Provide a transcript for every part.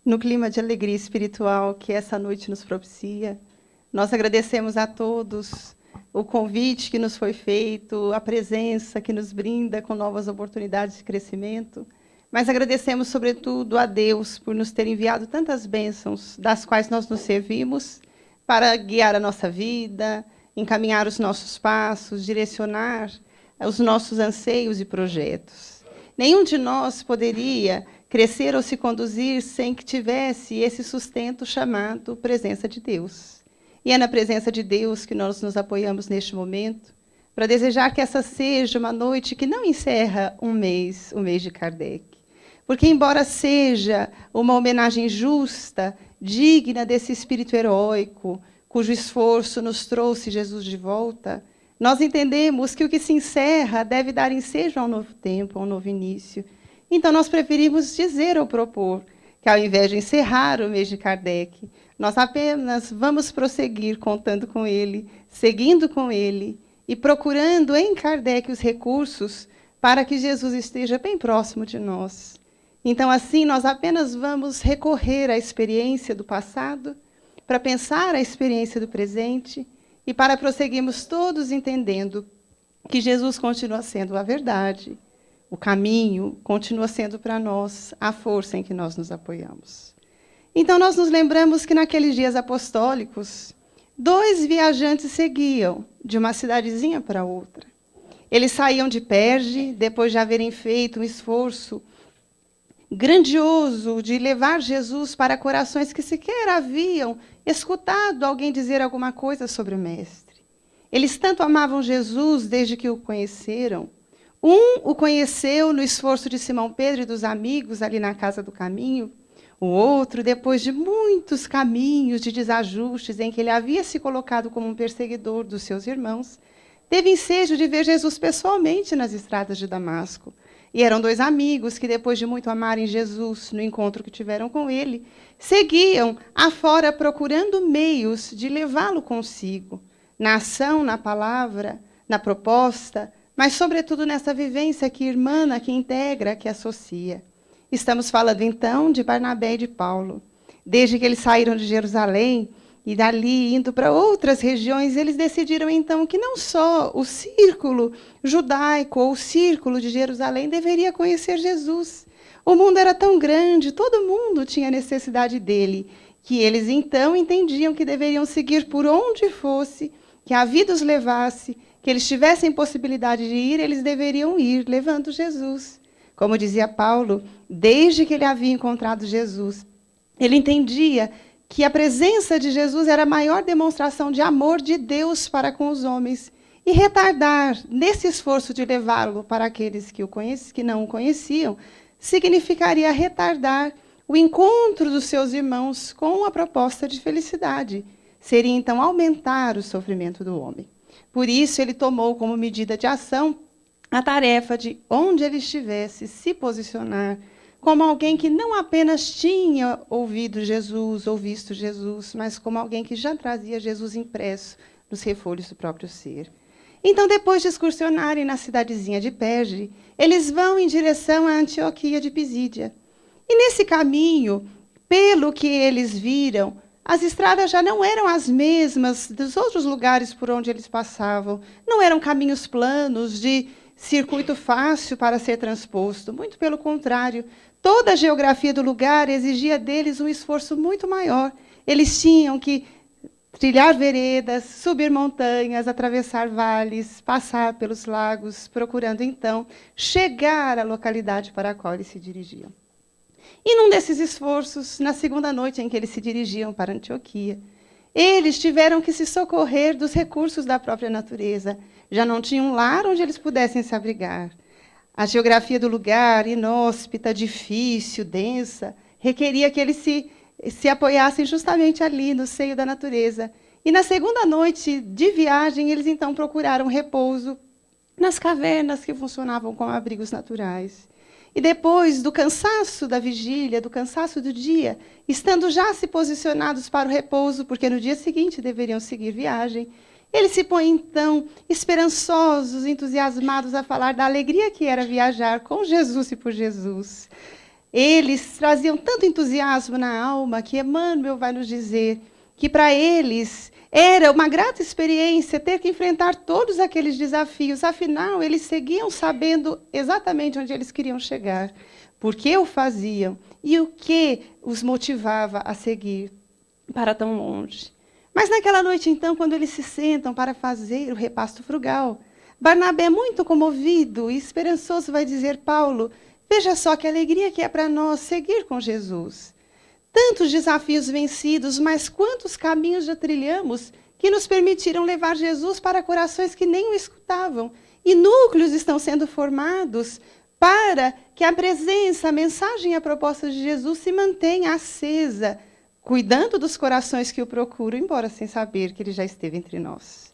no clima de alegria espiritual que essa noite nos propicia. Nós agradecemos a todos o convite que nos foi feito, a presença que nos brinda com novas oportunidades de crescimento, mas agradecemos, sobretudo, a Deus por nos ter enviado tantas bênçãos, das quais nós nos servimos para guiar a nossa vida, encaminhar os nossos passos, direcionar os nossos anseios e projetos. Nenhum de nós poderia crescer ou se conduzir sem que tivesse esse sustento chamado presença de Deus. E é na presença de Deus que nós nos apoiamos neste momento, para desejar que essa seja uma noite que não encerra o mês de Kardec. Porque, embora seja uma homenagem justa, digna desse espírito heróico, cujo esforço nos trouxe Jesus de volta, nós entendemos que o que se encerra deve dar ensejo a um novo tempo, a um novo início. Então, nós preferimos dizer ou propor que, ao invés de encerrar o mês de Kardec, nós apenas vamos prosseguir contando com ele, seguindo com ele e procurando em Kardec os recursos para que Jesus esteja bem próximo de nós. Então, assim, nós apenas vamos recorrer à experiência do passado para pensar a experiência do presente e para prosseguirmos todos entendendo que Jesus continua sendo a verdade, o caminho continua sendo para nós a força em que nós nos apoiamos. Então, nós nos lembramos que naqueles dias apostólicos, 2 viajantes seguiam de uma cidadezinha para outra. Eles saíam de Perge, depois de haverem feito um esforço grandioso de levar Jesus para corações que sequer haviam escutado alguém dizer alguma coisa sobre o Mestre. Eles tanto amavam Jesus desde que o conheceram. Um o conheceu no esforço de Simão Pedro e dos amigos ali na Casa do Caminho. O outro, depois de muitos caminhos de desajustes em que ele havia se colocado como um perseguidor dos seus irmãos, teve ensejo de ver Jesus pessoalmente nas estradas de Damasco. E eram 2 amigos que, depois de muito amarem Jesus no encontro que tiveram com ele, seguiam afora procurando meios de levá-lo consigo, na ação, na palavra, na proposta, mas, sobretudo, nessa vivência que irmana, que integra, que associa. Estamos falando, então, de Barnabé e de Paulo. Desde que eles saíram de Jerusalém e dali indo para outras regiões, eles decidiram, então, que não só o círculo judaico ou o círculo de Jerusalém deveria conhecer Jesus. O mundo era tão grande, todo mundo tinha necessidade dele, que eles, então, entendiam que deveriam seguir por onde fosse, que a vida os levasse, que eles tivessem possibilidade de ir, eles deveriam ir, levando Jesus. Como dizia Paulo, desde que ele havia encontrado Jesus, ele entendia que a presença de Jesus era a maior demonstração de amor de Deus para com os homens. E retardar, nesse esforço de levá-lo para aqueles que não o conheciam, significaria retardar o encontro dos seus irmãos com a proposta de felicidade. Seria, então, aumentar o sofrimento do homem. Por isso, ele tomou como medida de ação a tarefa de, onde ele estivesse, se posicionar como alguém que não apenas tinha ouvido Jesus ou visto Jesus, mas como alguém que já trazia Jesus impresso nos refolhos do próprio ser. Então, depois de excursionarem na cidadezinha de Perge, eles vão em direção à Antioquia de Pisídia. E nesse caminho, pelo que eles viram, as estradas já não eram as mesmas dos outros lugares por onde eles passavam. Não eram caminhos planos, de circuito fácil para ser transposto. Muito pelo contrário, toda a geografia do lugar exigia deles um esforço muito maior. Eles tinham que trilhar veredas, subir montanhas, atravessar vales, passar pelos lagos, procurando, então, chegar à localidade para a qual eles se dirigiam. E num desses esforços, na segunda noite em que eles se dirigiam para Antioquia, eles tiveram que se socorrer dos recursos da própria natureza. Já não tinham um lar onde eles pudessem se abrigar. A geografia do lugar, inóspita, difícil, densa, requeria que eles se apoiassem justamente ali, no seio da natureza. E na segunda noite de viagem, eles então procuraram repouso nas cavernas que funcionavam como abrigos naturais. E depois do cansaço da vigília, do cansaço do dia, estando já se posicionados para o repouso, porque no dia seguinte deveriam seguir viagem, eles se põem, então, esperançosos, entusiasmados a falar da alegria que era viajar com Jesus e por Jesus. Eles traziam tanto entusiasmo na alma que Emmanuel vai nos dizer que para eles era uma grata experiência ter que enfrentar todos aqueles desafios. Afinal, eles seguiam sabendo exatamente onde eles queriam chegar, por que o faziam e o que os motivava a seguir para tão longe. Mas naquela noite, então, quando eles se sentam para fazer o repasto frugal, Barnabé, muito comovido e esperançoso, vai dizer: Paulo, veja só que alegria que é para nós seguir com Jesus. Tantos desafios vencidos, mas quantos caminhos já trilhamos que nos permitiram levar Jesus para corações que nem o escutavam. E núcleos estão sendo formados para que a presença, a mensagem e a proposta de Jesus se mantenha acesa, cuidando dos corações que o procuram, embora sem saber que ele já esteve entre nós.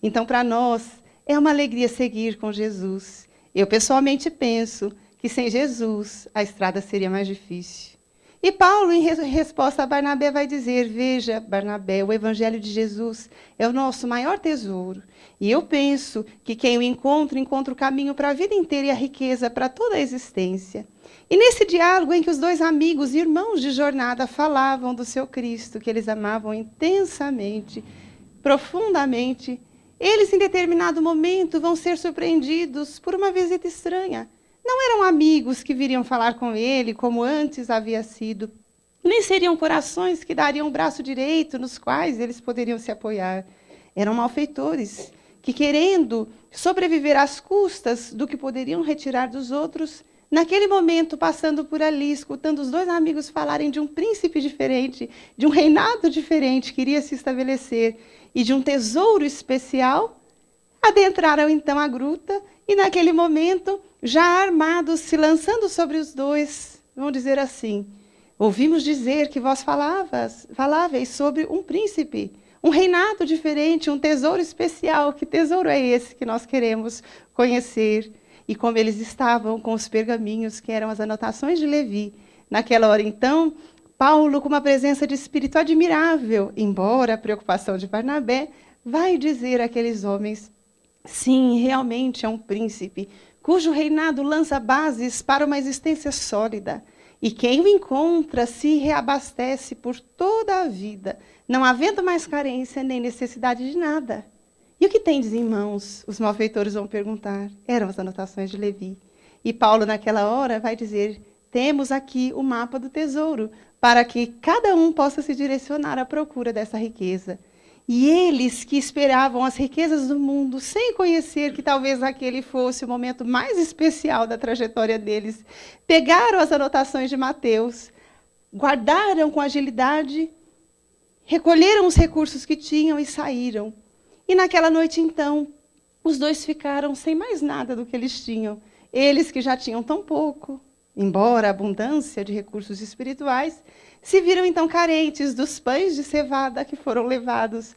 Então, para nós, é uma alegria seguir com Jesus. Eu, pessoalmente, penso que sem Jesus a estrada seria mais difícil. E Paulo, em resposta a Barnabé, vai dizer: veja, Barnabé, o Evangelho de Jesus é o nosso maior tesouro. E eu penso que quem o encontra o caminho para a vida inteira e a riqueza para toda a existência. E nesse diálogo em que os dois amigos e irmãos de jornada falavam do seu Cristo, que eles amavam intensamente, profundamente, eles, em determinado momento, vão ser surpreendidos por uma visita estranha. Não eram amigos que viriam falar com ele, como antes havia sido, nem seriam corações que dariam o braço direito nos quais eles poderiam se apoiar. Eram malfeitores que, querendo sobreviver às custas do que poderiam retirar dos outros, naquele momento, passando por ali, escutando os dois amigos falarem de um príncipe diferente, de um reinado diferente que iria se estabelecer e de um tesouro especial, adentraram então a gruta e, naquele momento, já armados, se lançando sobre os dois, vão dizer assim: ouvimos dizer que vós faláveis sobre um príncipe, um reinado diferente, um tesouro especial. Que tesouro é esse que nós queremos conhecer? E como eles estavam com os pergaminhos, que eram as anotações de Levi, naquela hora, então, Paulo, com uma presença de espírito admirável, embora a preocupação de Barnabé, vai dizer àqueles homens: sim, realmente é um príncipe, cujo reinado lança bases para uma existência sólida. E quem o encontra se reabastece por toda a vida, não havendo mais carência nem necessidade de nada. E o que tendes em mãos? Os malfeitores vão perguntar. Eram as anotações de Levi. E Paulo, naquela hora, vai dizer: temos aqui o mapa do tesouro, para que cada um possa se direcionar à procura dessa riqueza. E eles que esperavam as riquezas do mundo, sem conhecer que talvez aquele fosse o momento mais especial da trajetória deles, pegaram as anotações de Mateus, guardaram com agilidade, recolheram os recursos que tinham e saíram. E naquela noite, então, os dois ficaram sem mais nada do que eles tinham. Eles que já tinham tão pouco, embora a abundância de recursos espirituais, se viram então carentes dos pães de cevada que foram levados,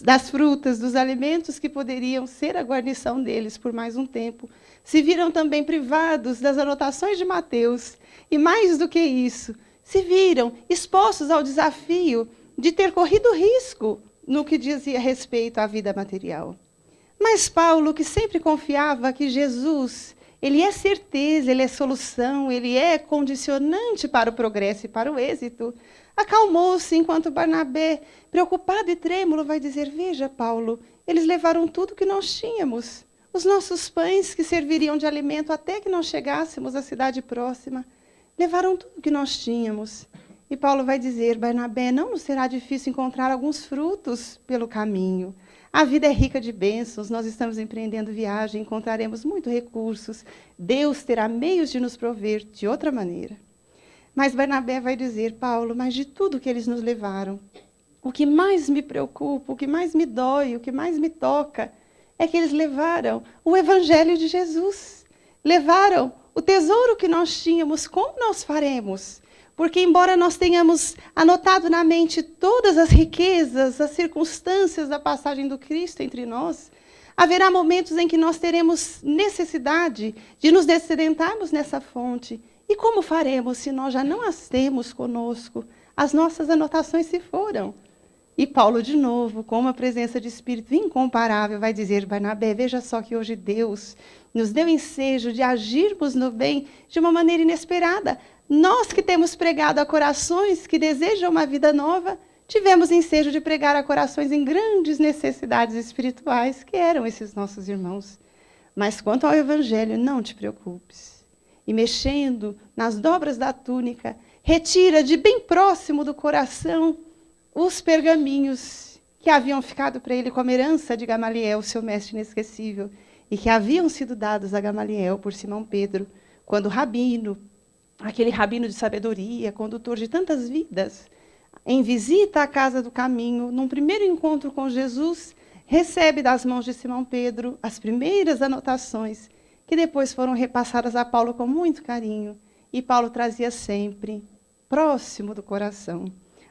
das frutas, dos alimentos que poderiam ser a guarnição deles por mais um tempo. Se viram também privados das anotações de Mateus. E mais do que isso, se viram expostos ao desafio de ter corrido risco no que dizia respeito à vida material. Mas Paulo, que sempre confiava que Jesus, ele é certeza, ele é solução, ele é condicionante para o progresso e para o êxito, acalmou-se enquanto Barnabé, preocupado e trêmulo, vai dizer: veja, Paulo, eles levaram tudo que nós tínhamos, os nossos pães que serviriam de alimento até que nós chegássemos à cidade próxima, levaram tudo que nós tínhamos. E Paulo vai dizer: Barnabé, não nos será difícil encontrar alguns frutos pelo caminho. A vida é rica de bênçãos, nós estamos empreendendo viagem, encontraremos muitos recursos. Deus terá meios de nos prover de outra maneira. Mas Barnabé vai dizer: Paulo, mas de tudo que eles nos levaram, o que mais me preocupa, o que mais me dói, o que mais me toca, é que eles levaram o Evangelho de Jesus. Levaram o tesouro que nós tínhamos. Como nós faremos? Porque, embora nós tenhamos anotado na mente todas as riquezas, as circunstâncias da passagem do Cristo entre nós, haverá momentos em que nós teremos necessidade de nos dessedentarmos nessa fonte. E como faremos se nós já não as temos conosco? As nossas anotações se foram. E Paulo, de novo, com uma presença de espírito incomparável, vai dizer: Barnabé, veja só que hoje Deus nos deu ensejo de agirmos no bem de uma maneira inesperada. Nós que temos pregado a corações que desejam uma vida nova, tivemos ensejo de pregar a corações em grandes necessidades espirituais, que eram esses nossos irmãos. Mas quanto ao Evangelho, não te preocupes. E mexendo nas dobras da túnica, retira de bem próximo do coração os pergaminhos que haviam ficado para ele como herança de Gamaliel, seu mestre inesquecível, e que haviam sido dados a Gamaliel por Simão Pedro, quando o rabino, aquele rabino de sabedoria, condutor de tantas vidas, em visita à casa do caminho, num primeiro encontro com Jesus, recebe das mãos de Simão Pedro as primeiras anotações, que depois foram repassadas a Paulo com muito carinho, e Paulo trazia sempre próximo do coração.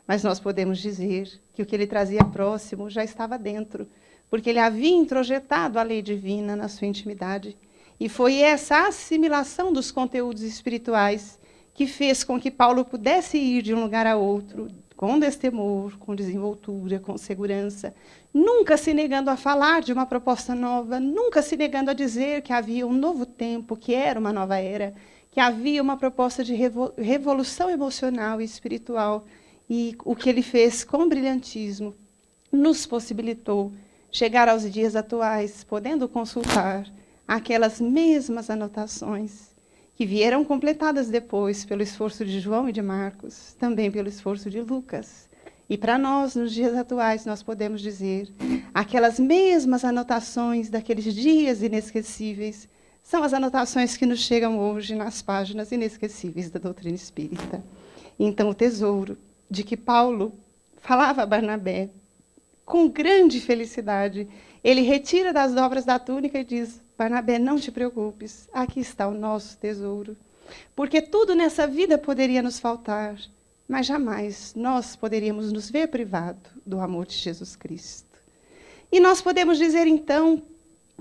Mas nós podemos dizer que o que ele trazia próximo já estava dentro, porque ele havia introjetado a lei divina na sua intimidade. E foi essa assimilação dos conteúdos espirituais que fez com que Paulo pudesse ir de um lugar a outro, com destemor, com desenvoltura, com segurança, nunca se negando a falar de uma proposta nova, nunca se negando a dizer que havia um novo tempo, que era uma nova era, que havia uma proposta de revolução emocional e espiritual. E o que ele fez com brilhantismo nos possibilitou chegar aos dias atuais, podendo consultar aquelas mesmas anotações que vieram completadas depois pelo esforço de João e de Marcos, também pelo esforço de Lucas. E para nós, nos dias atuais, nós podemos dizer, aquelas mesmas anotações daqueles dias inesquecíveis são as anotações que nos chegam hoje nas páginas inesquecíveis da doutrina espírita. Então, o tesouro de que Paulo falava a Barnabé, com grande felicidade, ele retira das dobras da túnica e diz: Barnabé, não te preocupes, aqui está o nosso tesouro. Porque tudo nessa vida poderia nos faltar, mas jamais nós poderíamos nos ver privado do amor de Jesus Cristo. E nós podemos dizer, então,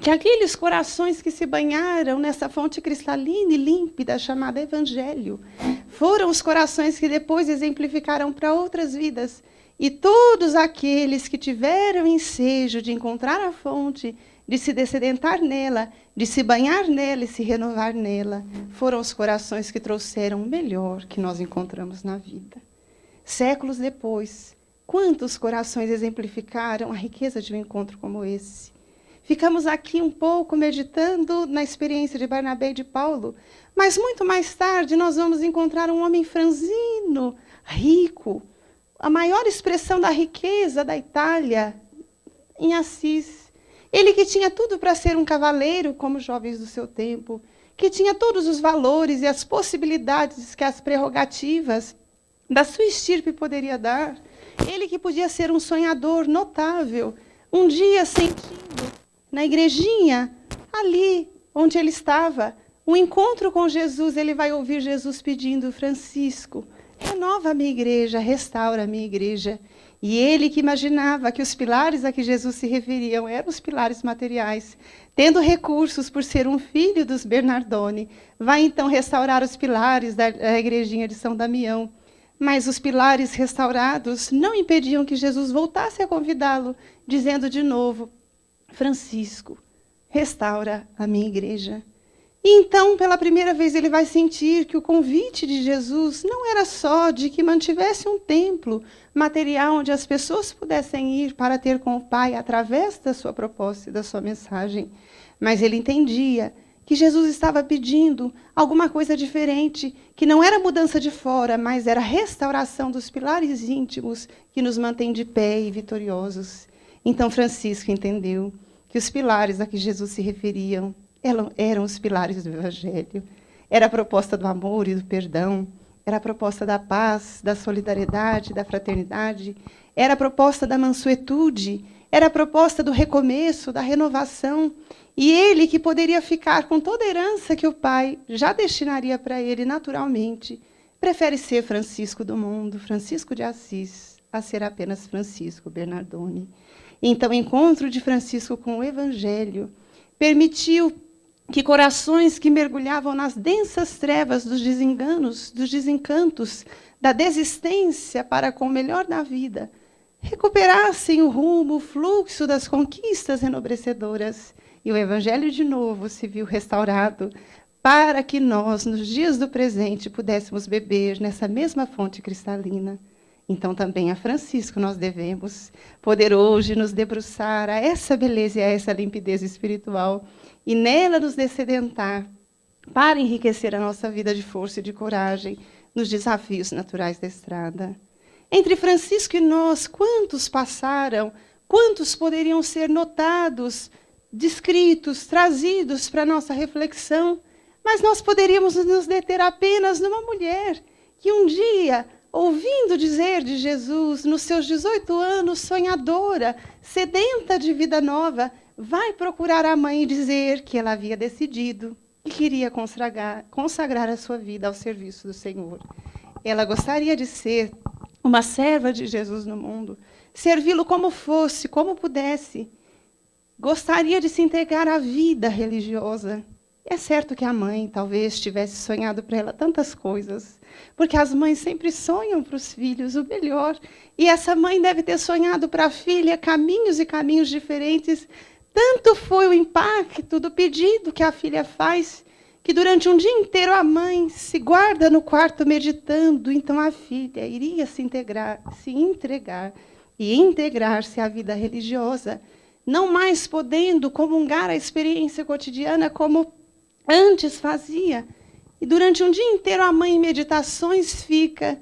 que aqueles corações que se banharam nessa fonte cristalina e límpida chamada Evangelho foram os corações que depois exemplificaram para outras vidas. E todos aqueles que tiveram ensejo de encontrar a fonte, de se dessedentar nela, de se banhar nela e se renovar nela, foram os corações que trouxeram o melhor que nós encontramos na vida. Séculos depois, quantos corações exemplificaram a riqueza de um encontro como esse? Ficamos aqui um pouco meditando na experiência de Barnabé e de Paulo, mas muito mais tarde nós vamos encontrar um homem franzino, rico, a maior expressão da riqueza da Itália, em Assis. Ele que tinha tudo para ser um cavaleiro, como os jovens do seu tempo, que tinha todos os valores e as possibilidades que as prerrogativas da sua estirpe poderia dar. Ele que podia ser um sonhador notável, um dia sentindo na igrejinha, ali onde ele estava, um encontro com Jesus, ele vai ouvir Jesus pedindo: Francisco, renova a minha igreja, restaura a minha igreja. E ele que imaginava que os pilares a que Jesus se referiam eram os pilares materiais, tendo recursos por ser um filho dos Bernardoni, vai então restaurar os pilares da igrejinha de São Damião. Mas os pilares restaurados não impediam que Jesus voltasse a convidá-lo, dizendo de novo: Francisco, restaura a minha igreja. E então, pela primeira vez, ele vai sentir que o convite de Jesus não era só de que mantivesse um templo material onde as pessoas pudessem ir para ter com o Pai através da sua proposta e da sua mensagem, mas ele entendia que Jesus estava pedindo alguma coisa diferente, que não era mudança de fora, mas era restauração dos pilares íntimos que nos mantém de pé e vitoriosos. Então Francisco entendeu que os pilares a que Jesus se referia eram os pilares do Evangelho. Era a proposta do amor e do perdão, era a proposta da paz, da solidariedade, da fraternidade, era a proposta da mansuetude, era a proposta do recomeço, da renovação. E ele, que poderia ficar com toda a herança que o Pai já destinaria para ele naturalmente, prefere ser Francisco do mundo, Francisco de Assis, a ser apenas Francisco Bernardoni. Então, o encontro de Francisco com o Evangelho permitiu que corações que mergulhavam nas densas trevas dos desenganos, dos desencantos, da desistência para com o melhor da vida, recuperassem o rumo, o fluxo das conquistas enobrecedoras. E o Evangelho, de novo, se viu restaurado para que nós, nos dias do presente, pudéssemos beber nessa mesma fonte cristalina. Então, também a Francisco nós devemos poder hoje nos debruçar a essa beleza e a essa limpidez espiritual e nela nos descedentar para enriquecer a nossa vida de força e de coragem nos desafios naturais da estrada. Entre Francisco e nós, quantos passaram, quantos poderiam ser notados, descritos, trazidos para a nossa reflexão, mas nós poderíamos nos deter apenas numa mulher que um dia, ouvindo dizer de Jesus, nos seus 18 anos, sonhadora, sedenta de vida nova, vai procurar a mãe e dizer que ela havia decidido que queria consagrar a sua vida ao serviço do Senhor. Ela gostaria de ser uma serva de Jesus no mundo, servi-lo como fosse, como pudesse. Gostaria de se entregar à vida religiosa. É certo que a mãe talvez tivesse sonhado para ela tantas coisas, porque as mães sempre sonham para os filhos o melhor. E essa mãe deve ter sonhado para a filha caminhos e caminhos diferentes. Tanto foi o impacto do pedido que a filha faz, que durante um dia inteiro a mãe se guarda no quarto meditando. Então a filha iria se entregar e integrar-se à vida religiosa, não mais podendo comungar a experiência cotidiana como antes fazia. E durante um dia inteiro a mãe em meditações fica,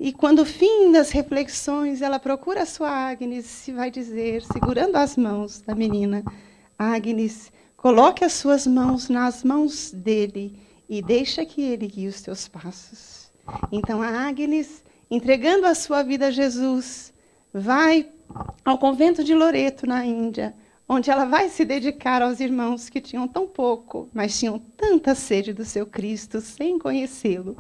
e quando fim das reflexões, ela procura a sua Agnes e vai dizer, segurando as mãos da menina: Agnes, coloque as suas mãos nas mãos dele e deixa que ele guie os teus passos. Então a Agnes, entregando a sua vida a Jesus, vai ao convento de Loreto, na Índia, onde ela vai se dedicar aos irmãos que tinham tão pouco, mas tinham tanta sede do seu Cristo, sem conhecê-lo.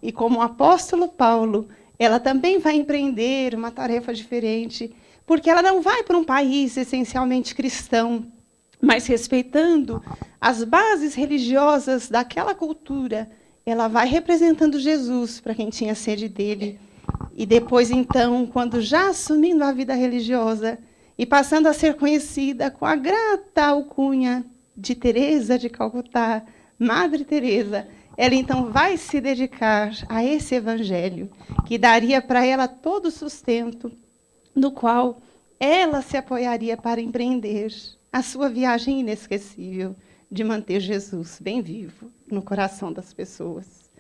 E como o apóstolo Paulo, ela também vai empreender uma tarefa diferente, porque ela não vai para um país essencialmente cristão, mas respeitando as bases religiosas daquela cultura, ela vai representando Jesus para quem tinha sede dele. E depois, então, quando já assumindo a vida religiosa e passando a ser conhecida com a grata alcunha de Teresa de Calcutá, Madre Teresa, ela então vai se dedicar a esse evangelho, que daria para ela todo o sustento, no qual ela se apoiaria para empreender a sua viagem inesquecível de manter Jesus bem vivo no coração das pessoas.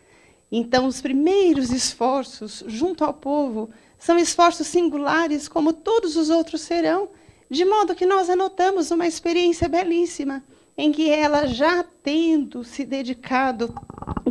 Então, os primeiros esforços junto ao povo são esforços singulares, como todos os outros serão, de modo que nós anotamos uma experiência belíssima, em que ela, já tendo se dedicado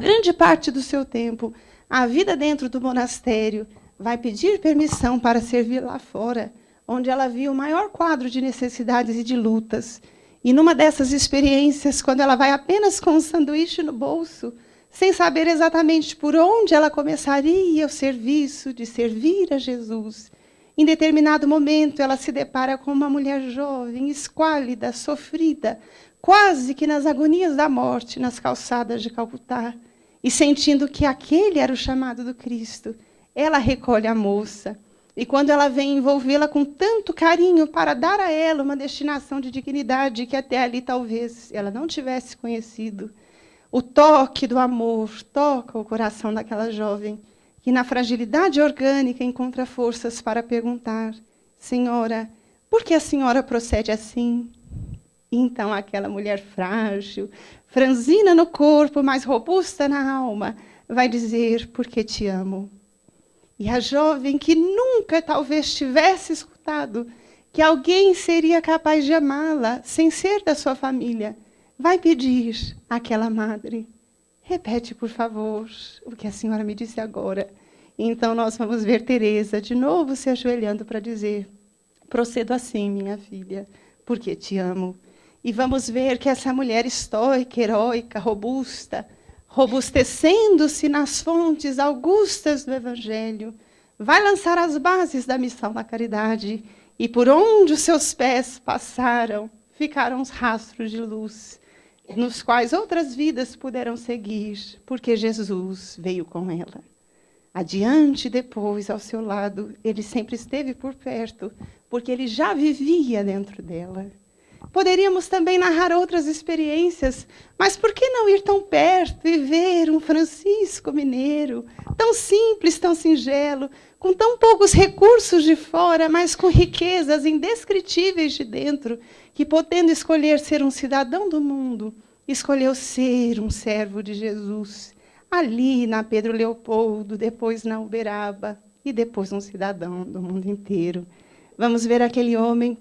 grande parte do seu tempo à vida dentro do monastério, vai pedir permissão para servir lá fora, onde ela viu o maior quadro de necessidades e de lutas. E numa dessas experiências, quando ela vai apenas com um sanduíche no bolso, sem saber exatamente por onde ela começaria o serviço de servir a Jesus, em determinado momento ela se depara com uma mulher jovem, esquálida, sofrida, quase que nas agonias da morte, nas calçadas de Calcutá, e sentindo que aquele era o chamado do Cristo, ela recolhe a moça. E quando ela vem envolvê-la com tanto carinho para dar a ela uma destinação de dignidade que até ali talvez ela não tivesse conhecido, o toque do amor toca o coração daquela jovem, que na fragilidade orgânica encontra forças para perguntar: Senhora, por que a senhora procede assim? E então aquela mulher frágil, franzina no corpo, mas robusta na alma, vai dizer: porque te amo. E a jovem, que nunca talvez tivesse escutado que alguém seria capaz de amá-la sem ser da sua família, vai pedir àquela madre: repete, por favor, o que a senhora me disse agora. E então nós vamos ver Teresa de novo se ajoelhando para dizer: procedo assim, minha filha, porque te amo. E vamos ver que essa mulher estoica, heróica, robusta, robustecendo-se nas fontes augustas do Evangelho, vai lançar as bases da missão da caridade, e por onde os seus pés passaram, ficaram os rastros de luz, nos quais outras vidas puderam seguir, porque Jesus veio com ela. adiante e depois ao seu lado. Ele sempre esteve por perto, porque ele já vivia dentro dela. Poderíamos também narrar outras experiências, mas por que não ir tão perto e ver um Francisco Mineiro, tão simples, tão singelo, com tão poucos recursos de fora, mas com riquezas indescritíveis de dentro, que, podendo escolher ser um cidadão do mundo, escolheu ser um servo de Jesus, ali na Pedro Leopoldo, depois na Uberaba, e depois um cidadão do mundo inteiro. Vamos ver aquele homem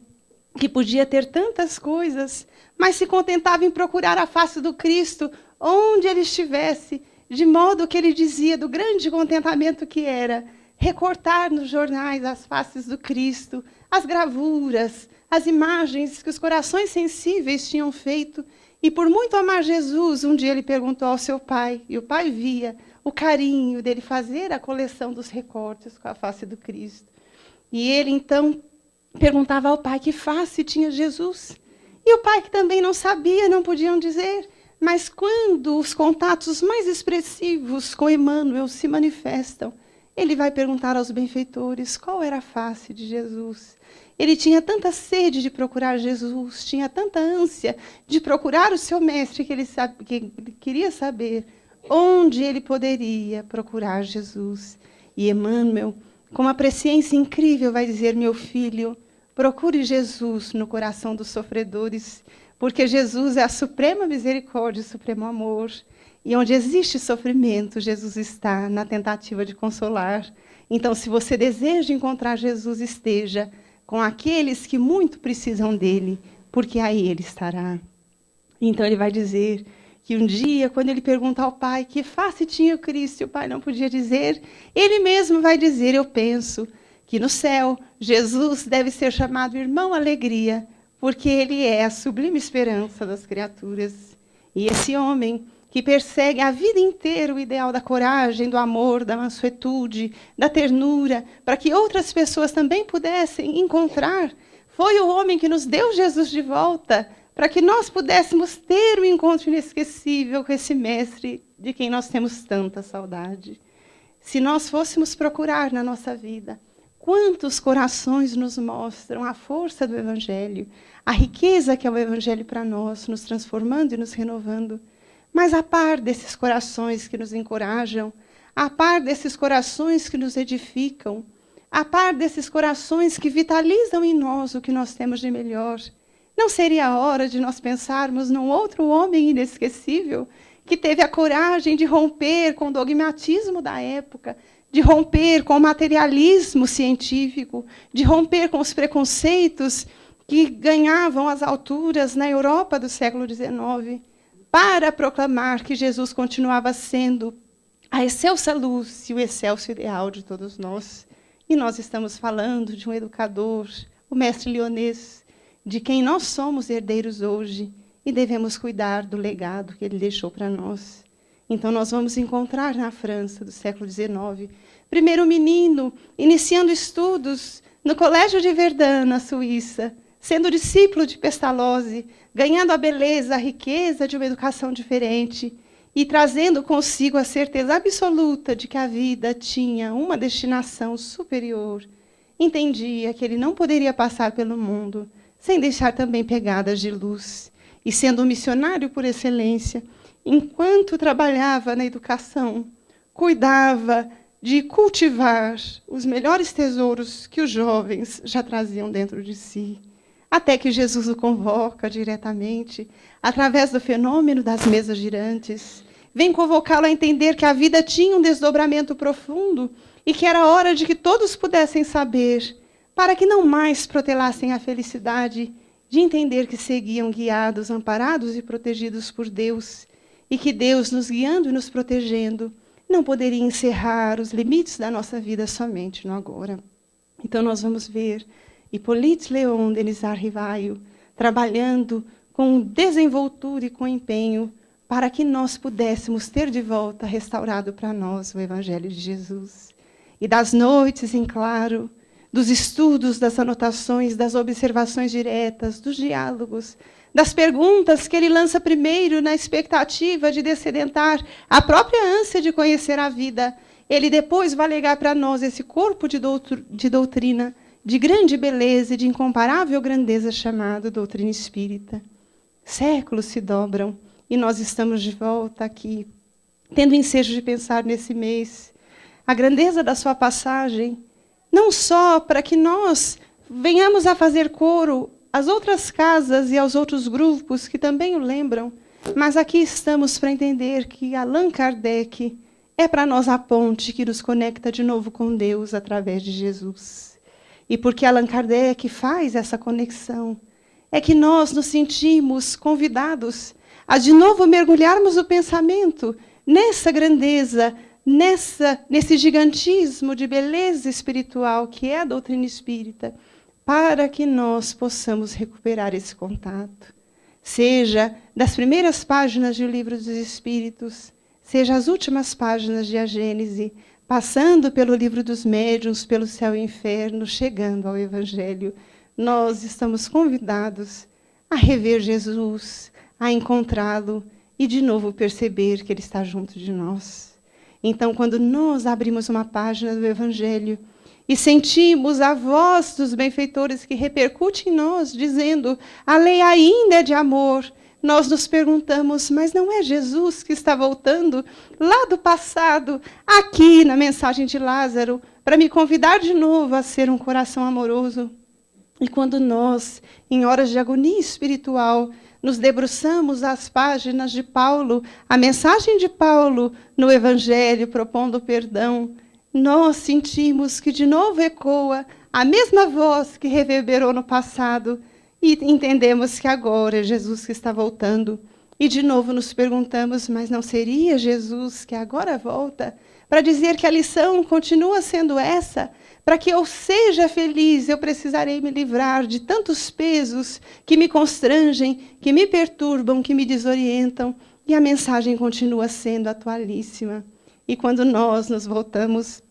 que podia ter tantas coisas, mas se contentava em procurar a face do Cristo onde ele estivesse, de modo que ele dizia do grande contentamento que era recortar nos jornais as faces do Cristo, as gravuras, as imagens que os corações sensíveis tinham feito. E por muito amar Jesus, um dia ele perguntou ao seu pai, e o pai via o carinho dele fazer a coleção dos recortes com a face do Cristo. E ele, então, perguntava ao pai que face tinha Jesus. E o pai, que também não sabia, não podiam dizer. Mas quando os contatos mais expressivos com Emmanuel se manifestam, ele vai perguntar aos benfeitores qual era a face de Jesus. Ele tinha tanta sede de procurar Jesus, tinha tanta ânsia de procurar o seu mestre, que ele queria saber onde ele poderia procurar Jesus. E Emmanuel, com uma presciência incrível, vai dizer: meu filho, procure Jesus no coração dos sofredores, porque Jesus é a suprema misericórdia, o supremo amor. E onde existe sofrimento, Jesus está na tentativa de consolar. Então, se você deseja encontrar Jesus, esteja com aqueles que muito precisam dele, porque aí ele estará. Então, ele vai dizer que um dia, quando ele pergunta ao pai que face tinha o Cristo, e o pai não podia dizer, ele mesmo vai dizer: eu penso que no céu Jesus deve ser chamado irmão alegria, porque ele é a sublime esperança das criaturas. E esse homem que persegue a vida inteira o ideal da coragem, do amor, da mansuetude, da ternura, para que outras pessoas também pudessem encontrar, foi o homem que nos deu Jesus de volta, para que nós pudéssemos ter um encontro inesquecível com esse mestre de quem nós temos tanta saudade. Se nós fôssemos procurar na nossa vida, quantos corações nos mostram a força do Evangelho, a riqueza que é o Evangelho para nós, nos transformando e nos renovando. Mas a par desses corações que nos encorajam, a par desses corações que nos edificam, a par desses corações que vitalizam em nós o que nós temos de melhor, não seria a hora de nós pensarmos num outro homem inesquecível que teve a coragem de romper com o dogmatismo da época, de romper com o materialismo científico, de romper com os preconceitos que ganhavam as alturas na Europa do século XIX, para proclamar que Jesus continuava sendo a excelsa luz e o excelso ideal de todos nós. E nós estamos falando de um educador, o mestre Lyonès, de quem nós somos herdeiros hoje e devemos cuidar do legado que ele deixou para nós. Então, nós vamos encontrar na França do século XIX, primeiro menino, iniciando estudos no Colégio de Verdun, na Suíça, sendo discípulo de Pestalozzi, ganhando a beleza, a riqueza de uma educação diferente e trazendo consigo a certeza absoluta de que a vida tinha uma destinação superior. Entendia que ele não poderia passar pelo mundo sem deixar também pegadas de luz. E sendo um missionário por excelência, enquanto trabalhava na educação, cuidava de cultivar os melhores tesouros que os jovens já traziam dentro de si. Até que Jesus o convoca diretamente, através do fenômeno das mesas girantes, vem convocá-lo a entender que a vida tinha um desdobramento profundo e que era hora de que todos pudessem saber, para que não mais protelassem a felicidade de entender que seguiam guiados, amparados e protegidos por Deus, e que Deus, nos guiando e nos protegendo, não poderia encerrar os limites da nossa vida somente no agora. Então, nós vamos ver Hippolyte Léon Denisard Rivaio trabalhando com desenvoltura e com empenho para que nós pudéssemos ter de volta restaurado para nós o Evangelho de Jesus. E das noites em claro, dos estudos, das anotações, das observações diretas, dos diálogos, das perguntas que ele lança primeiro na expectativa de descedentar a própria ânsia de conhecer a vida, ele depois vai legar para nós esse corpo de doutrina de grande beleza e de incomparável grandeza chamado doutrina espírita. Séculos se dobram e nós estamos de volta aqui, tendo ensejo de pensar nesse mês a grandeza da sua passagem, não só para que nós venhamos a fazer coro às outras casas e aos outros grupos que também o lembram, mas aqui estamos para entender que Allan Kardec é para nós a ponte que nos conecta de novo com Deus através de Jesus. E porque Allan Kardec faz essa conexão, é que nós nos sentimos convidados a de novo mergulharmos o pensamento nessa grandeza, nesse gigantismo de beleza espiritual que é a doutrina espírita, para que nós possamos recuperar esse contato. Seja das primeiras páginas do Livro dos Espíritos, seja as últimas páginas de A Gênese, passando pelo Livro dos Médiuns, pelo Céu e Inferno, chegando ao Evangelho, nós estamos convidados a rever Jesus, a encontrá-lo e de novo perceber que ele está junto de nós. Então, quando nós abrimos uma página do Evangelho e sentimos a voz dos benfeitores que repercute em nós, dizendo: a lei ainda é de amor, nós nos perguntamos, mas não é Jesus que está voltando lá do passado, aqui na mensagem de Lázaro, para me convidar de novo a ser um coração amoroso? E quando nós, em horas de agonia espiritual, nos debruçamos às páginas de Paulo, a mensagem de Paulo no Evangelho, propondo perdão, nós sentimos que de novo ecoa a mesma voz que reverberou no passado, e entendemos que agora é Jesus que está voltando. E de novo nos perguntamos, mas não seria Jesus que agora volta para dizer que a lição continua sendo essa? Para que eu seja feliz, eu precisarei me livrar de tantos pesos que me constrangem, que me perturbam, que me desorientam. E a mensagem continua sendo atualíssima. E quando nós nos voltamos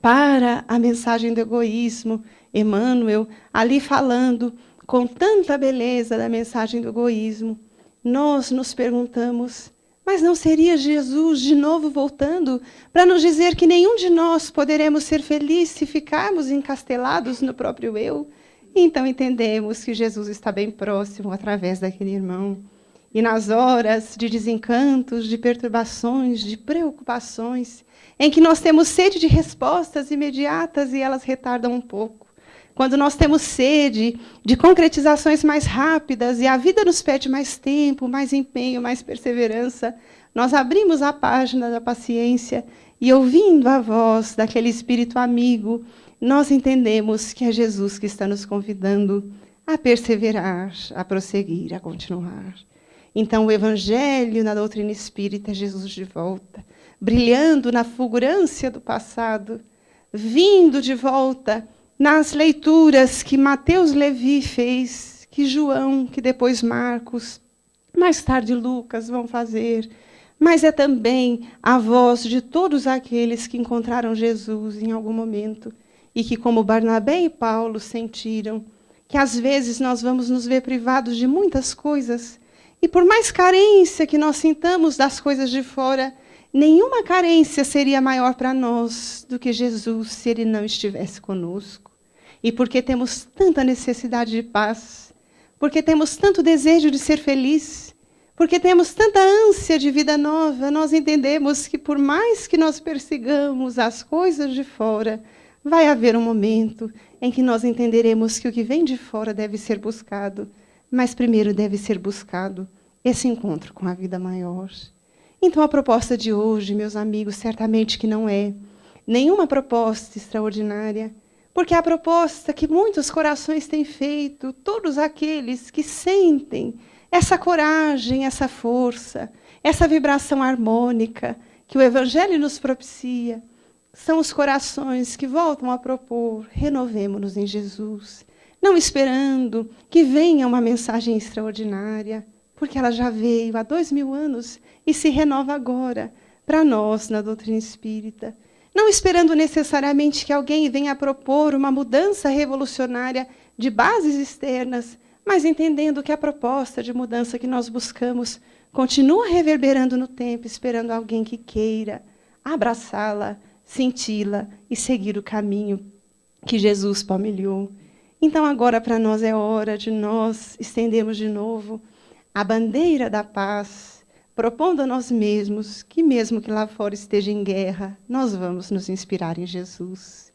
para a mensagem do egoísmo, Emmanuel, ali falando com tanta beleza da mensagem do egoísmo, nós nos perguntamos, mas não seria Jesus de novo voltando para nos dizer que nenhum de nós poderemos ser felizes se ficarmos encastelados no próprio eu? Então entendemos que Jesus está bem próximo através daquele irmão. E nas horas de desencantos, de perturbações, de preocupações, em que nós temos sede de respostas imediatas e elas retardam um pouco, quando nós temos sede de concretizações mais rápidas e a vida nos pede mais tempo, mais empenho, mais perseverança, nós abrimos a página da paciência e, ouvindo a voz daquele espírito amigo, nós entendemos que é Jesus que está nos convidando a perseverar, a prosseguir, a continuar. Então, o Evangelho na doutrina espírita é Jesus de volta, brilhando na fulgurância do passado, vindo de volta nas leituras que Mateus Levi fez, que João, que depois Marcos, mais tarde Lucas vão fazer, mas é também a voz de todos aqueles que encontraram Jesus em algum momento e que, como Barnabé e Paulo, sentiram que às vezes nós vamos nos ver privados de muitas coisas e por mais carência que nós sintamos das coisas de fora, nenhuma carência seria maior para nós do que Jesus se ele não estivesse conosco. E porque temos tanta necessidade de paz, porque temos tanto desejo de ser feliz, porque temos tanta ânsia de vida nova, nós entendemos que por mais que nós persigamos as coisas de fora, vai haver um momento em que nós entenderemos que o que vem de fora deve ser buscado, mas primeiro deve ser buscado esse encontro com a vida maior. Então a proposta de hoje, meus amigos, certamente que não é nenhuma proposta extraordinária, porque é a proposta que muitos corações têm feito, todos aqueles que sentem essa coragem, essa força, essa vibração harmônica que o Evangelho nos propicia, são os corações que voltam a propor, renovemo-nos em Jesus, não esperando que venha uma mensagem extraordinária, porque ela já veio há 2000 anos e se renova agora para nós na doutrina espírita. Não esperando necessariamente que alguém venha a propor uma mudança revolucionária de bases externas, mas entendendo que a proposta de mudança que nós buscamos continua reverberando no tempo, esperando alguém que queira abraçá-la, senti-la e seguir o caminho que Jesus palmilhou. Então agora para nós é hora de nós estendermos de novo a bandeira da paz, propondo a nós mesmos que mesmo que lá fora esteja em guerra, nós vamos nos inspirar em Jesus.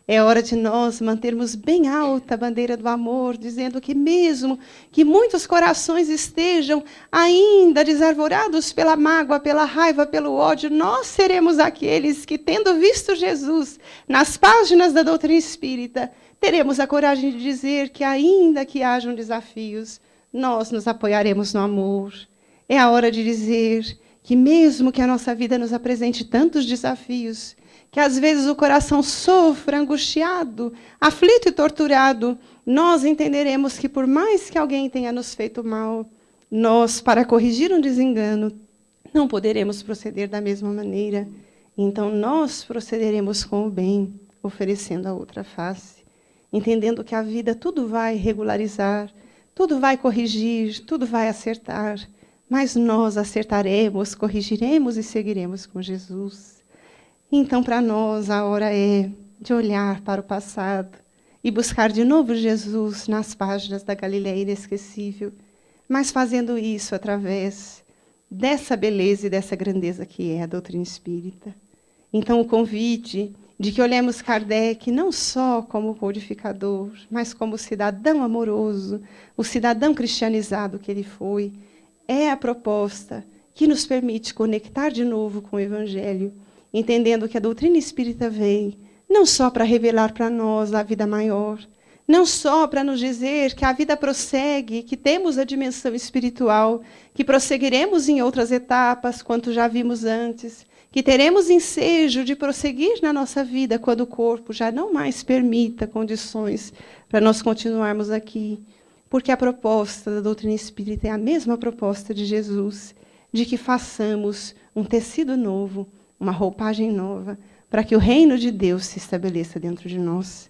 É hora de nós mantermos bem alta a bandeira do amor, dizendo que mesmo que muitos corações estejam ainda desarvorados pela mágoa, pela raiva, pelo ódio, nós seremos aqueles que, tendo visto Jesus nas páginas da doutrina espírita, teremos a coragem de dizer que, ainda que hajam desafios, nós nos apoiaremos no amor. É a hora de dizer que, mesmo que a nossa vida nos apresente tantos desafios, que às vezes o coração sofra, angustiado, aflito e torturado, nós entenderemos que, por mais que alguém tenha nos feito mal, nós, para corrigir um desengano, não poderemos proceder da mesma maneira. Então, nós procederemos com o bem, oferecendo a outra face, entendendo que a vida tudo vai regularizar, tudo vai corrigir, tudo vai acertar, mas nós acertaremos, corrigiremos e seguiremos com Jesus. Então, para nós, a hora é de olhar para o passado e buscar de novo Jesus nas páginas da Galileia inesquecível, mas fazendo isso através dessa beleza e dessa grandeza que é a doutrina espírita. Então, o convite de que olhemos Kardec não só como codificador, mas como cidadão amoroso, o cidadão cristianizado que ele foi, é a proposta que nos permite conectar de novo com o Evangelho, entendendo que a doutrina espírita vem não só para revelar para nós a vida maior, não só para nos dizer que a vida prossegue, que temos a dimensão espiritual, que prosseguiremos em outras etapas, quanto já vimos antes, que teremos ensejo de prosseguir na nossa vida quando o corpo já não mais permita condições para nós continuarmos aqui, porque a proposta da doutrina espírita é a mesma proposta de Jesus, de que façamos um tecido novo, uma roupagem nova, para que o reino de Deus se estabeleça dentro de nós.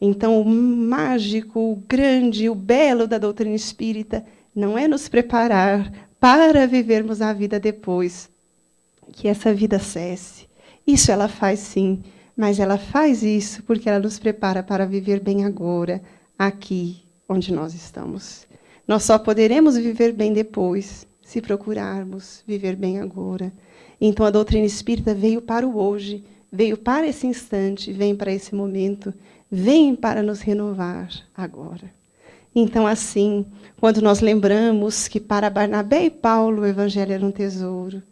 Então, o mágico, o grande, o belo da doutrina espírita não é nos preparar para vivermos a vida depois que essa vida cesse. Isso ela faz sim, mas ela faz isso porque ela nos prepara para viver bem agora, aqui onde nós estamos. Nós só poderemos viver bem depois se procurarmos viver bem agora. Então, a doutrina espírita veio para o hoje, veio para esse instante, vem para esse momento, vem para nos renovar agora. Então, assim, quando nós lembramos que para Barnabé e Paulo o Evangelho era um tesouro,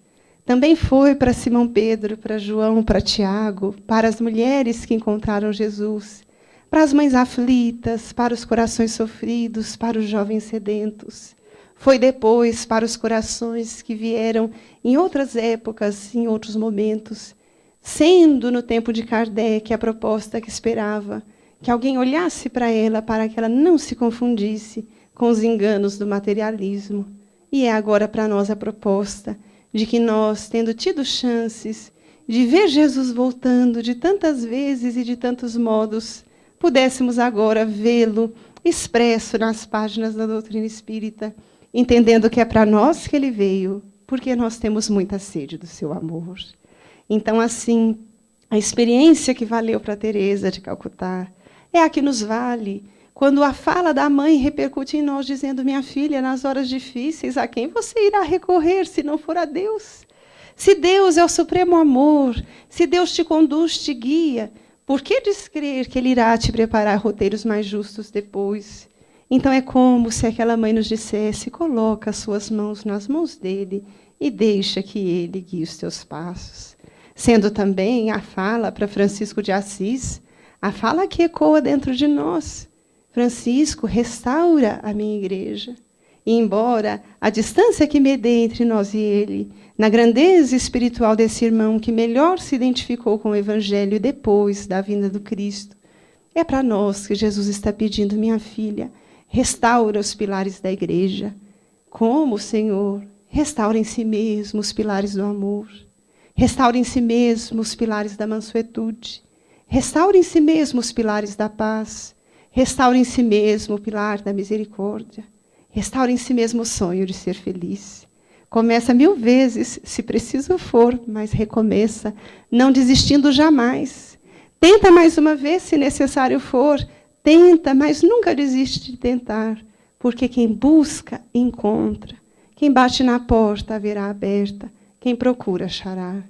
também foi para Simão Pedro, para João, para Tiago, para as mulheres que encontraram Jesus, para as mães aflitas, para os corações sofridos, para os jovens sedentos. Foi depois para os corações que vieram em outras épocas, em outros momentos, sendo no tempo de Kardec a proposta que esperava, que alguém olhasse para ela para que ela não se confundisse com os enganos do materialismo. E é agora para nós a proposta de que nós, tendo tido chances de ver Jesus voltando de tantas vezes e de tantos modos, pudéssemos agora vê-lo expresso nas páginas da doutrina espírita, entendendo que é para nós que ele veio, porque nós temos muita sede do seu amor. Então, assim, a experiência que valeu para Teresa de Calcutá é a que nos vale quando a fala da mãe repercute em nós, dizendo: minha filha, nas horas difíceis, a quem você irá recorrer se não for a Deus? Se Deus é o supremo amor, se Deus te conduz, te guia, por que descrer que Ele irá te preparar roteiros mais justos depois? Então é como se aquela mãe nos dissesse: coloca as suas mãos nas mãos dele e deixa que ele guie os teus passos. Sendo também a fala para Francisco de Assis, a fala que ecoa dentro de nós. Francisco, restaura a minha igreja. E embora a distância que medei entre nós e ele, na grandeza espiritual desse irmão que melhor se identificou com o Evangelho depois da vinda do Cristo, é para nós que Jesus está pedindo: minha filha, restaura os pilares da igreja. Como, Senhor? Restaura em si mesmo os pilares do amor. Restaura em si mesmo os pilares da mansuetude. Restaura em si mesmo os pilares da paz. Restaura em si mesmo o pilar da misericórdia. Restaura em si mesmo o sonho de ser feliz. Começa 1000 vezes, se preciso for, mas recomeça, não desistindo jamais. Tenta mais uma vez, se necessário for. Tenta, mas nunca desiste de tentar. Porque quem busca, encontra. Quem bate na porta, haverá aberta. Quem procura, achará.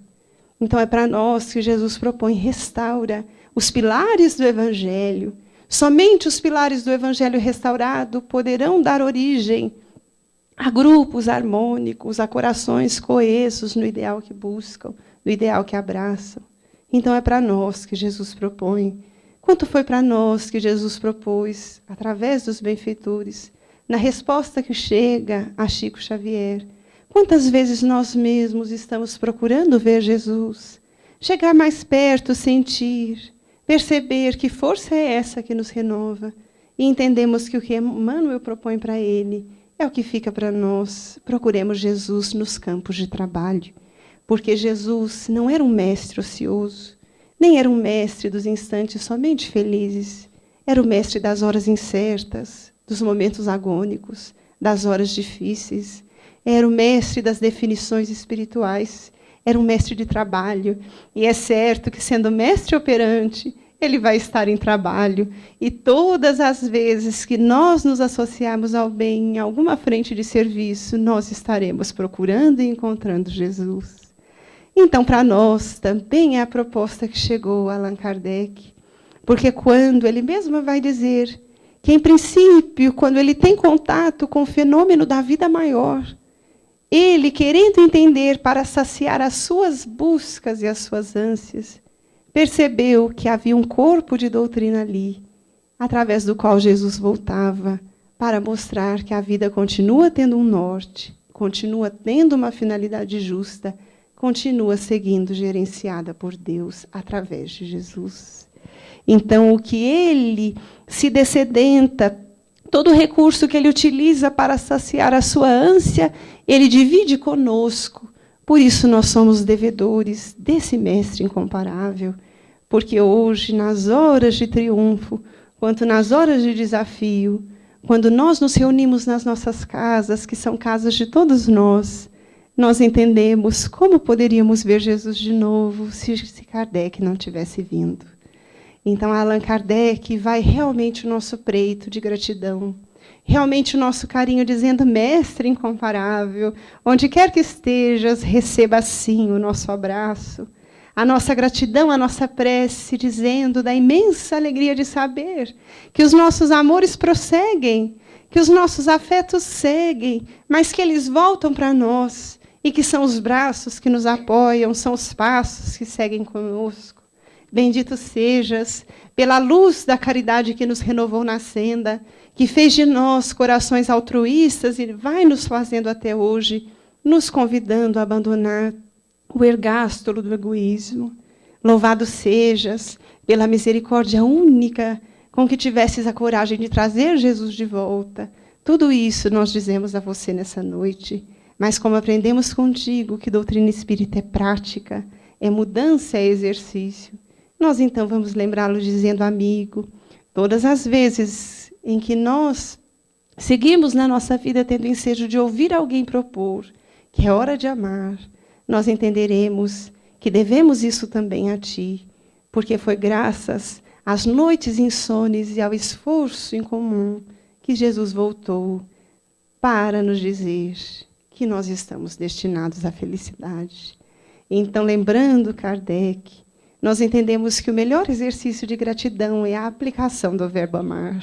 Então é para nós que Jesus propõe, restaura os pilares do Evangelho. Somente os pilares do Evangelho restaurado poderão dar origem a grupos harmônicos, a corações coesos no ideal que buscam, no ideal que abraçam. Então é para nós que Jesus propõe. Quanto foi para nós que Jesus propôs, através dos benfeitores, na resposta que chega a Chico Xavier? Quantas vezes nós mesmos estamos procurando ver Jesus, chegar mais perto, sentir, perceber que força é essa que nos renova, e entendemos que o que Emmanuel propõe para ele é o que fica para nós. Procuremos Jesus nos campos de trabalho, porque Jesus não era um mestre ocioso, nem era um mestre dos instantes somente felizes, era o mestre das horas incertas, dos momentos agônicos, das horas difíceis, era o mestre das definições espirituais, era um mestre de trabalho, e é certo que, sendo mestre operante, ele vai estar em trabalho, e todas as vezes que nós nos associarmos ao bem em alguma frente de serviço, nós estaremos procurando e encontrando Jesus. Então, para nós, também é a proposta que chegou a Allan Kardec, porque quando ele mesmo vai dizer que, em princípio, quando ele tem contato com o fenômeno da vida maior, ele, querendo entender para saciar as suas buscas e as suas ânsias, percebeu que havia um corpo de doutrina ali, através do qual Jesus voltava para mostrar que a vida continua tendo um norte, continua tendo uma finalidade justa, continua seguindo gerenciada por Deus através de Jesus. Então, o que ele se descedenta, todo recurso que ele utiliza para saciar a sua ânsia, ele divide conosco. Por isso nós somos devedores desse mestre incomparável, porque hoje, nas horas de triunfo, quanto nas horas de desafio, quando nós nos reunimos nas nossas casas, que são casas de todos nós entendemos como poderíamos ver Jesus de novo se Kardec não tivesse vindo. Então, Allan Kardec vai realmente o nosso preito de gratidão, realmente o nosso carinho, dizendo: mestre incomparável, onde quer que estejas, receba assim o nosso abraço, a nossa gratidão, a nossa prece, dizendo da imensa alegria de saber que os nossos amores prosseguem, que os nossos afetos seguem, mas que eles voltam para nós, e que são os braços que nos apoiam, são os passos que seguem conosco. Bendito sejas pela luz da caridade que nos renovou na senda, que fez de nós corações altruístas e vai nos fazendo até hoje, nos convidando a abandonar o ergástulo do egoísmo. Louvado sejas pela misericórdia única com que tivesses a coragem de trazer Jesus de volta. Tudo isso nós dizemos a você nessa noite. Mas como aprendemos contigo que doutrina espírita é prática, é mudança, é exercício, nós então vamos lembrá-lo dizendo: amigo, todas as vezes em que nós seguimos na nossa vida tendo ensejo de ouvir alguém propor que é hora de amar, nós entenderemos que devemos isso também a ti, porque foi graças às noites insones e ao esforço em comum que Jesus voltou para nos dizer que nós estamos destinados à felicidade. Então, lembrando Kardec, nós entendemos que o melhor exercício de gratidão é a aplicação do verbo amar.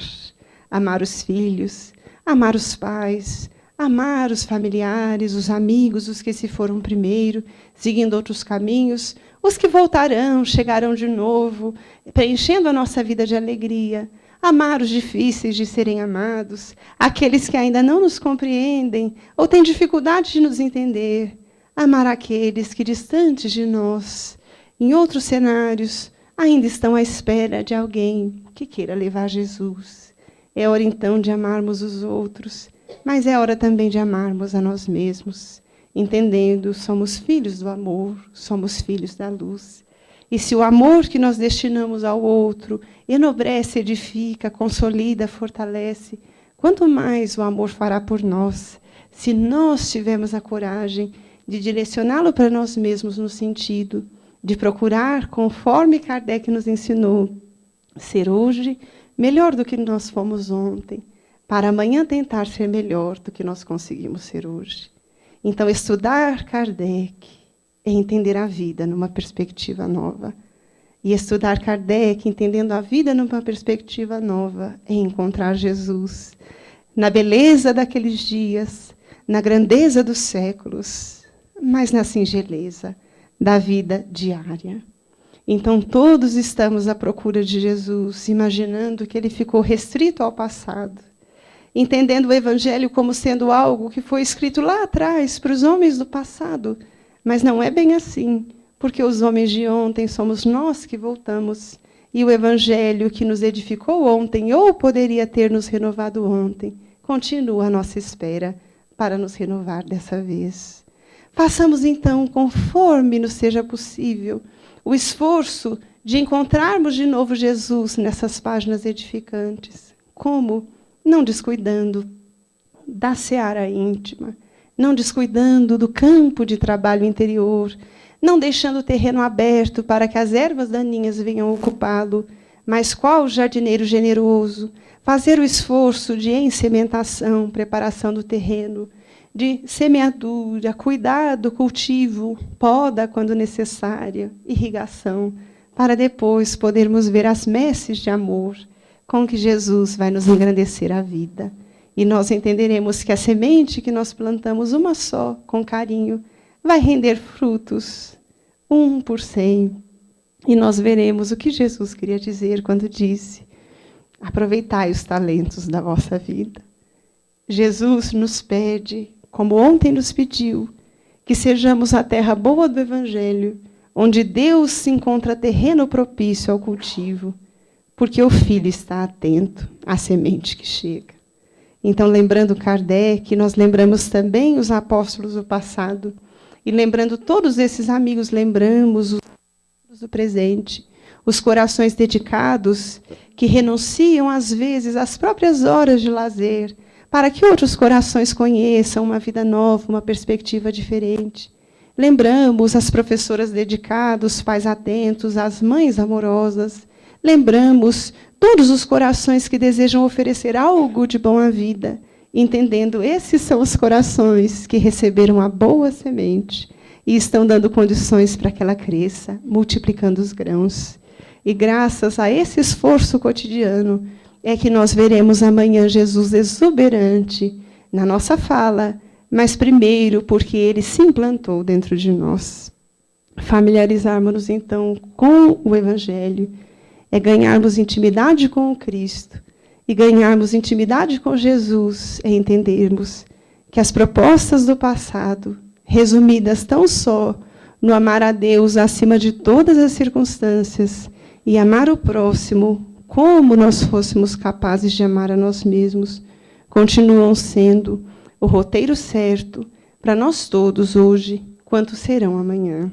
Amar os filhos, amar os pais, amar os familiares, os amigos, os que se foram primeiro, seguindo outros caminhos, os que voltarão, chegarão de novo, preenchendo a nossa vida de alegria. Amar os difíceis de serem amados, aqueles que ainda não nos compreendem ou têm dificuldade de nos entender. Amar aqueles que, distantes de nós, em outros cenários, ainda estão à espera de alguém que queira levar Jesus. É hora, então, de amarmos os outros, mas é hora também de amarmos a nós mesmos, entendendo, somos filhos do amor, somos filhos da luz. E se o amor que nós destinamos ao outro enobrece, edifica, consolida, fortalece, quanto mais o amor fará por nós, se nós tivermos a coragem de direcioná-lo para nós mesmos no sentido de procurar, conforme Kardec nos ensinou, ser hoje melhor do que nós fomos ontem, para amanhã tentar ser melhor do que nós conseguimos ser hoje. Então, estudar Kardec é entender a vida numa perspectiva nova. E estudar Kardec, entendendo a vida numa perspectiva nova, é encontrar Jesus na beleza daqueles dias, na grandeza dos séculos, mas na singeleza da vida diária. Então, todos estamos à procura de Jesus, imaginando que ele ficou restrito ao passado, entendendo o Evangelho como sendo algo que foi escrito lá atrás para os homens do passado, mas não é bem assim, porque os homens de ontem somos nós que voltamos, e o Evangelho que nos edificou ontem, ou poderia ter nos renovado ontem, continua à nossa espera para nos renovar dessa vez. Façamos, então, conforme nos seja possível, o esforço de encontrarmos de novo Jesus nessas páginas edificantes. Como? Não descuidando da seara íntima, não descuidando do campo de trabalho interior, não deixando o terreno aberto para que as ervas daninhas venham ocupá-lo, mas qual jardineiro generoso, fazer o esforço de ensementação, preparação do terreno, de semeadura, cuidar do cultivo, poda quando necessária, irrigação, para depois podermos ver as messes de amor com que Jesus vai nos engrandecer a vida. E nós entenderemos que a semente que nós plantamos, uma só, com carinho, vai render frutos, 1 por 100. E nós veremos o que Jesus queria dizer quando disse: aproveitai os talentos da vossa vida. Jesus nos pede, como ontem nos pediu, que sejamos a terra boa do Evangelho, onde Deus se encontra terreno propício ao cultivo, porque o Filho está atento à semente que chega. Então, lembrando Kardec, nós lembramos também os apóstolos do passado, e lembrando todos esses amigos, lembramos os do presente, os corações dedicados que renunciam, às vezes, às próprias horas de lazer, para que outros corações conheçam uma vida nova, uma perspectiva diferente. Lembramos as professoras dedicadas, os pais atentos, as mães amorosas. Lembramos todos os corações que desejam oferecer algo de bom à vida, entendendo esses são os corações que receberam a boa semente e estão dando condições para que ela cresça, multiplicando os grãos. E graças a esse esforço cotidiano é que nós veremos amanhã Jesus exuberante na nossa fala, mas primeiro porque ele se implantou dentro de nós. Familiarizarmos-nos, então, com o Evangelho é ganharmos intimidade com o Cristo. E ganharmos intimidade com Jesus é entendermos que as propostas do passado, resumidas tão só no amar a Deus acima de todas as circunstâncias e amar o próximo como nós fôssemos capazes de amar a nós mesmos, continuam sendo o roteiro certo para nós todos hoje, quanto serão amanhã.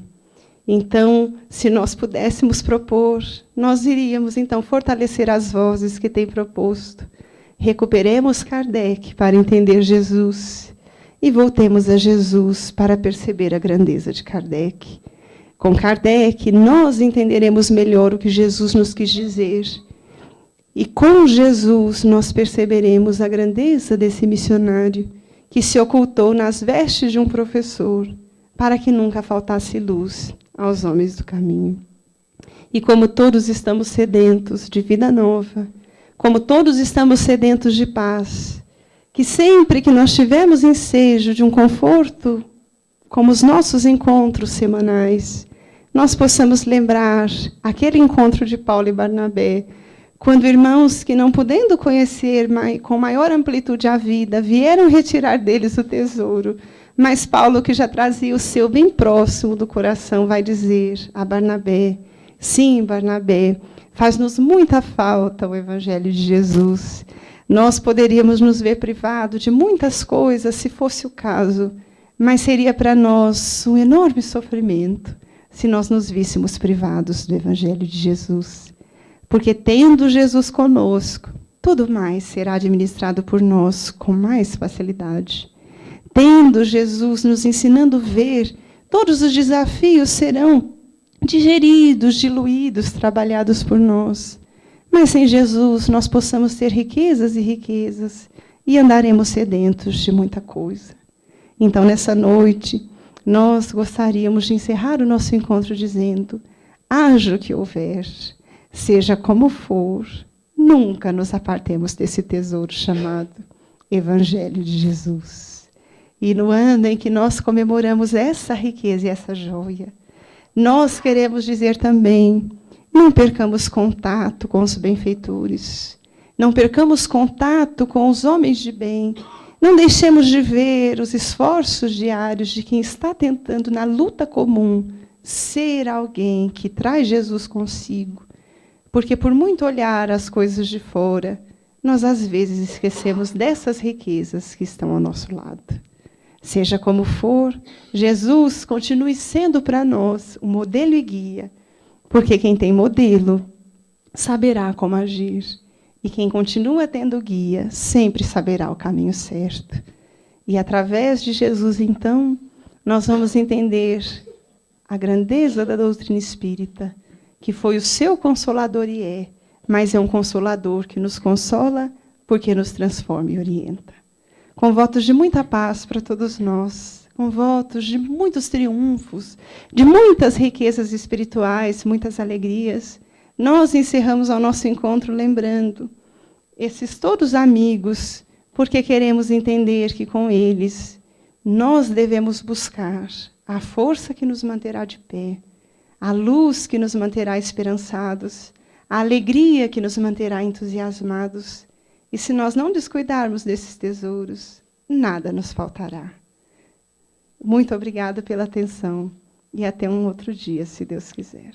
Então, se nós pudéssemos propor, nós iríamos, então, fortalecer as vozes que têm proposto. Recuperemos Kardec para entender Jesus e voltemos a Jesus para perceber a grandeza de Kardec. Com Kardec, nós entenderemos melhor o que Jesus nos quis dizer. E com Jesus, nós perceberemos a grandeza desse missionário que se ocultou nas vestes de um professor para que nunca faltasse luz aos homens do caminho. E como todos estamos sedentos de vida nova, como todos estamos sedentos de paz, que sempre que nós tivermos ensejo de um conforto, como os nossos encontros semanais, nós possamos lembrar aquele encontro de Paulo e Barnabé, quando irmãos que, não podendo conhecer com maior amplitude a vida, vieram retirar deles o tesouro, mas Paulo, que já trazia o seu bem próximo do coração, vai dizer a Barnabé: sim, Barnabé, faz-nos muita falta o Evangelho de Jesus. Nós poderíamos nos ver privados de muitas coisas, se fosse o caso, mas seria para nós um enorme sofrimento se nós nos víssemos privados do Evangelho de Jesus. Porque, tendo Jesus conosco, tudo mais será administrado por nós com mais facilidade. tendo Jesus nos ensinando a ver, todos os desafios serão digeridos, diluídos, trabalhados por nós. Mas sem Jesus nós possamos ter riquezas e riquezas e andaremos sedentos de muita coisa. Então, nessa noite, nós gostaríamos de encerrar o nosso encontro dizendo: haja o que houver, seja como for, nunca nos apartemos desse tesouro chamado Evangelho de Jesus. E no ano em que nós comemoramos essa riqueza e essa joia, nós queremos dizer também: não percamos contato com os benfeitores, não percamos contato com os homens de bem, não deixemos de ver os esforços diários de quem está tentando, na luta comum, ser alguém que traz Jesus consigo. Porque por muito olhar as coisas de fora, nós às vezes esquecemos dessas riquezas que estão ao nosso lado. Seja como for, Jesus continue sendo para nós o modelo e guia, porque quem tem modelo saberá como agir, e quem continua tendo guia sempre saberá o caminho certo. E através de Jesus, então, nós vamos entender a grandeza da doutrina espírita, que foi o seu consolador e é, mas é um consolador que nos consola porque nos transforma e orienta. Com votos de muita paz para todos nós, com votos de muitos triunfos, de muitas riquezas espirituais, muitas alegrias, nós encerramos o nosso encontro lembrando esses todos amigos, porque queremos entender que com eles nós devemos buscar a força que nos manterá de pé, a luz que nos manterá esperançados, a alegria que nos manterá entusiasmados. E se nós não descuidarmos desses tesouros, nada nos faltará. Muito obrigada pela atenção e até um outro dia, se Deus quiser.